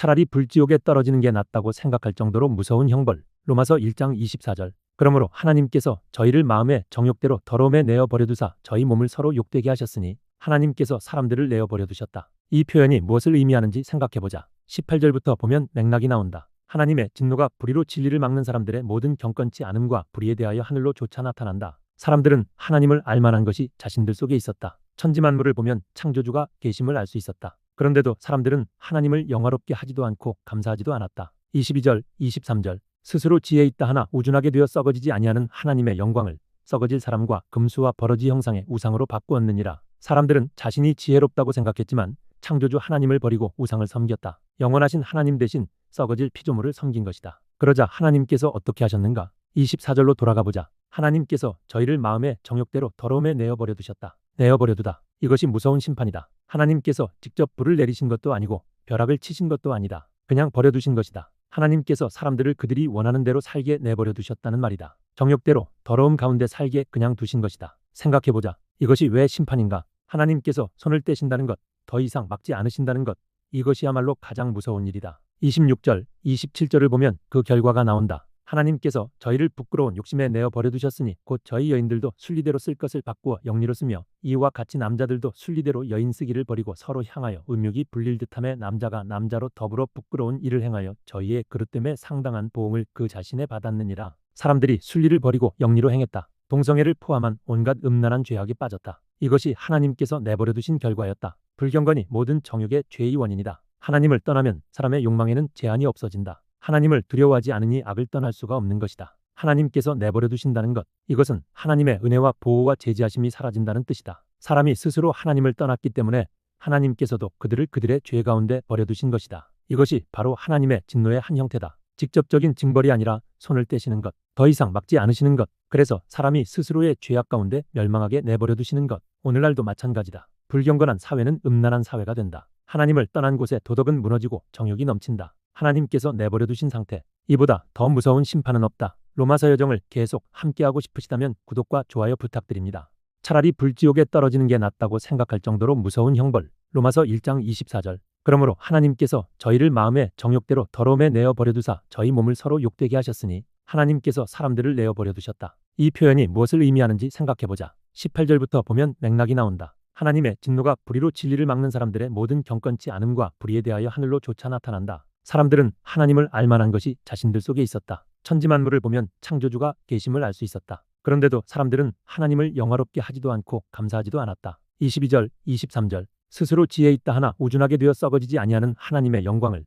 차라리 불지옥에 떨어지는 게 낫다고 생각할 정도로 무서운 형벌. 로마서 1장 24절. 그러므로 하나님께서 저희를 마음의 정욕대로 더러움에 내어 버려두사 저희 몸을 서로 욕되게 하셨으니 하나님께서 사람들을 내어 버려두셨다. 이 표현이 무엇을 의미하는지 생각해보자. 18절부터 보면 맥락이 나온다. 하나님의 진노가 불의로 진리를 막는 사람들의 모든 경건치 않음과 불의에 대하여 하늘로 쫓아 나타난다. 사람들은 하나님을 알만한 것이 자신들 속에 있었다. 천지만물을 보면 창조주가 계심을 알 수 있었다. 그런데도 사람들은 하나님을 영화롭게 하지도 않고 감사하지도 않았다. 22절, 23절. 스스로 지혜 있다 하나 우준하게 되어 썩어지지 아니하는 하나님의 영광을 썩어질 사람과 금수와 버러지 형상의 우상으로 바꾸었느니라. 사람들은 자신이 지혜롭다고 생각했지만 창조주 하나님을 버리고 우상을 섬겼다. 영원하신 하나님 대신 썩어질 피조물을 섬긴 것이다. 그러자 하나님께서 어떻게 하셨는가? 24절로 돌아가 보자. 하나님께서 저희를 마음의 정욕대로 더러움에 내어 버려두셨다. 내어 버려두다. 이것이 무서운 심판이다. 하나님께서 직접 불을 내리신 것도 아니고 벼락을 치신 것도 아니다. 그냥 버려두신 것이다. 하나님께서 사람들을 그들이 원하는 대로 살게 내버려 두셨다는 말이다. 정욕대로 더러움 가운데 살게 그냥 두신 것이다. 생각해보자. 이것이 왜 심판인가? 하나님께서 손을 떼신다는 것, 더 이상 막지 않으신다는 것, 이것이야말로 가장 무서운 일이다. 26절, 27절을 보면 그 결과가 나온다. 하나님께서 저희를 부끄러운 욕심에 내어 버려두셨으니 곧 저희 여인들도 순리대로 쓸 것을 바꾸어 영리로 쓰며 이와 같이 남자들도 순리대로 여인 쓰기를 버리고 서로 향하여 음욕이 불릴 듯함에 남자가 남자로 더불어 부끄러운 일을 행하여 저희의 그릇됨에 상당한 보응을 그 자신에 받았느니라. 사람들이 순리를 버리고 영리로 행했다. 동성애를 포함한 온갖 음란한 죄악에 빠졌다. 이것이 하나님께서 내버려 두신 결과였다. 불경건이 모든 정욕의 죄의 원인이다. 하나님을 떠나면 사람의 욕망에는 제한이 없어진다. 하나님을 두려워하지 않으니 악을 떠날 수가 없는 것이다. 하나님께서 내버려 두신다는 것, 이것은 하나님의 은혜와 보호와 제지하심이 사라진다는 뜻이다. 사람이 스스로 하나님을 떠났기 때문에 하나님께서도 그들을 그들의 죄 가운데 버려두신 것이다. 이것이 바로 하나님의 진노의 한 형태다. 직접적인 징벌이 아니라 손을 떼시는 것, 더 이상 막지 않으시는 것, 그래서 사람이 스스로의 죄악 가운데 멸망하게 내버려 두시는 것. 오늘날도 마찬가지다. 불경건한 사회는 음란한 사회가 된다. 하나님을 떠난 곳에 도덕은 무너지고 정욕이 넘친다. 하나님께서 내버려 두신 상태, 이보다 더 무서운 심판은 없다. 로마서 여정을 계속 함께하고 싶으시다면 구독과 좋아요 부탁드립니다. 차라리 불지옥에 떨어지는 게 낫다고 생각할 정도로 무서운 형벌. 로마서 1장 24절. 그러므로 하나님께서 저희를 마음의 정욕대로 더러움에 내어 버려두사 저희 몸을 서로 욕되게 하셨으니 하나님께서 사람들을 내어 버려두셨다. 이 표현이 무엇을 의미하는지 생각해보자. 18절부터 보면 맥락이 나온다. 하나님의 진노가 불의로 진리를 막는 사람들의 모든 경건치 않음과 불의에 대하여 하늘로 쫓아 나타난다. 사람들은 하나님을 알만한 것이 자신들 속에 있었다. 천지만물을 보면 창조주가 계심을 알 수 있었다. 그런데도 사람들은 하나님을 영화롭게 하지도 않고 감사하지도 않았다. 22절, 23절. 스스로 지혜 있다 하나 우준하게 되어 썩어지지 아니하는 하나님의 영광을